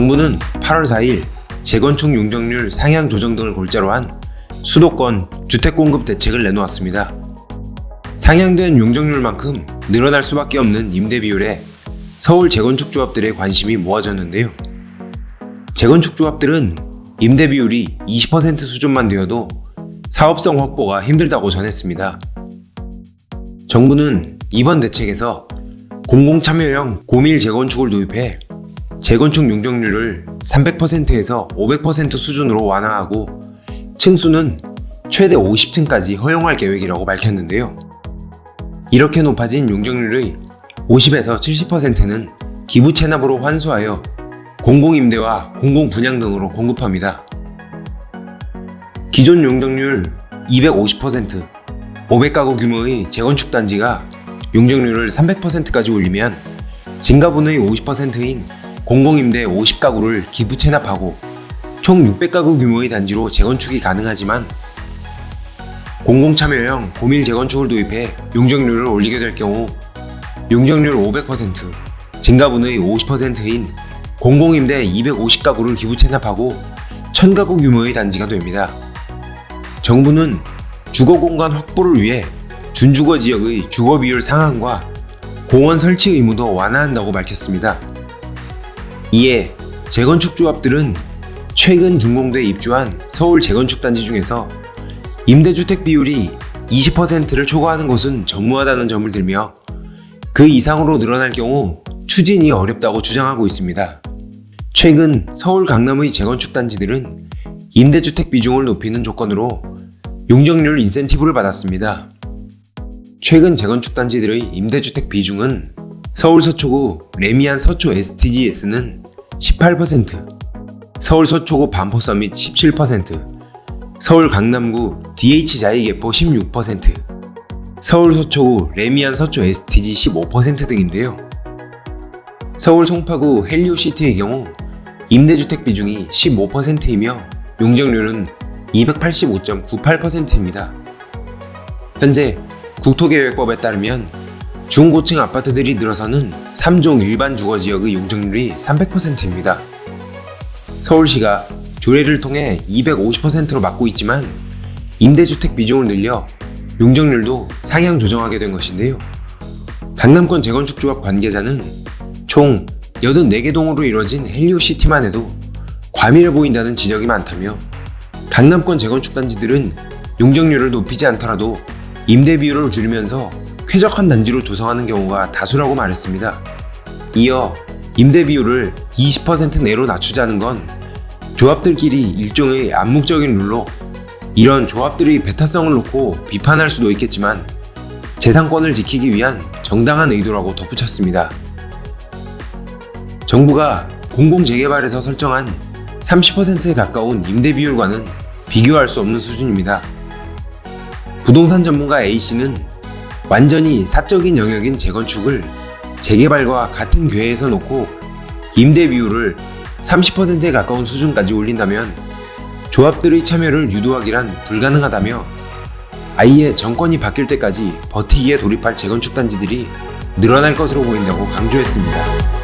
정부는 8월 4일 재건축 용적률 상향 조정 등을 골자로 한 수도권 주택 공급 대책을 내놓았습니다. 상향된 용적률만큼 늘어날 수밖에 없는 임대 비율에 서울 재건축 조합들의 관심이 모아졌는데요. 재건축 조합들은 임대 비율이 20% 수준만 되어도 사업성 확보가 힘들다고 전했습니다. 정부는 이번 대책에서 공공참여형 고밀 재건축을 도입해 재건축 용적률을 300%에서 500% 수준으로 완화하고 층수는 최대 50층까지 허용할 계획이라고 밝혔는데요. 이렇게 높아진 용적률의 50에서 70%는 기부 체납으로 환수하여 공공임대와 공공분양 등으로 공급합니다. 기존 용적률 250%, 500가구 규모의 재건축 단지가 용적률을 300%까지 올리면 증가분의 50%인 공공임대 50가구를 기부 체납하고 총 600가구 규모의 단지로 재건축이 가능하지만 공공참여형 고밀 재건축을 도입해 용적률을 올리게 될 경우 용적률 500%, 증가분의 50%인 공공임대 250가구를 기부 체납하고 1000가구 규모의 단지가 됩니다. 정부는 주거공간 확보를 위해 준주거 지역의 주거 비율 상한과 공원 설치 의무도 완화한다고 밝혔습니다. 이에 재건축 조합들은 최근 준공돼 입주한 서울 재건축 단지 중에서 임대주택 비율이 20%를 초과하는 곳은 전무하다는 점을 들며 그 이상으로 늘어날 경우 추진이 어렵다고 주장하고 있습니다. 최근 서울 강남의 재건축 단지들은 임대주택 비중을 높이는 조건으로 용적률 인센티브를 받았습니다. 최근 재건축 단지들의 임대주택 비중은 서울 서초구 레미안 서초 STGS는 18%, 서울 서초구 반포 서밋 17%, 서울 강남구 DH 자이개포 16%, 서울 서초구 레미안 서초 STG 15% 등인데요. 서울 송파구 헬리오시티의 경우 임대주택 비중이 15%이며 용적률은 285.98%입니다. 현재 국토계획법에 따르면 중고층 아파트들이 늘어서는 3종 일반 주거지역의 용적률이 300%입니다. 서울시가 조례를 통해 250%로 막고 있지만 임대주택 비중을 늘려 용적률도 상향 조정하게 된 것인데요. 강남권 재건축 조합 관계자는 총 84개 동으로 이뤄진 헬리오시티만 해도 과밀해 보인다는 지적이 많다며 강남권 재건축 단지들은 용적률을 높이지 않더라도 임대 비율을 줄이면서 쾌적한 단지로 조성하는 경우가 다수라고 말했습니다. 이어 임대 비율을 20% 내로 낮추자는 건 조합들끼리 일종의 암묵적인 룰로 이런 조합들의 배타성을 놓고 비판할 수도 있겠지만 재산권을 지키기 위한 정당한 의도라고 덧붙였습니다. 정부가 공공재개발에서 설정한 30%에 가까운 임대 비율과는 비교할 수 없는 수준입니다. 부동산 전문가 A씨는 완전히 사적인 영역인 재건축을 재개발과 같은 궤에서 놓고 임대 비율을 30%에 가까운 수준까지 올린다면 조합들의 참여를 유도하기란 불가능하다며 아예 정권이 바뀔 때까지 버티기에 돌입할 재건축 단지들이 늘어날 것으로 보인다고 강조했습니다.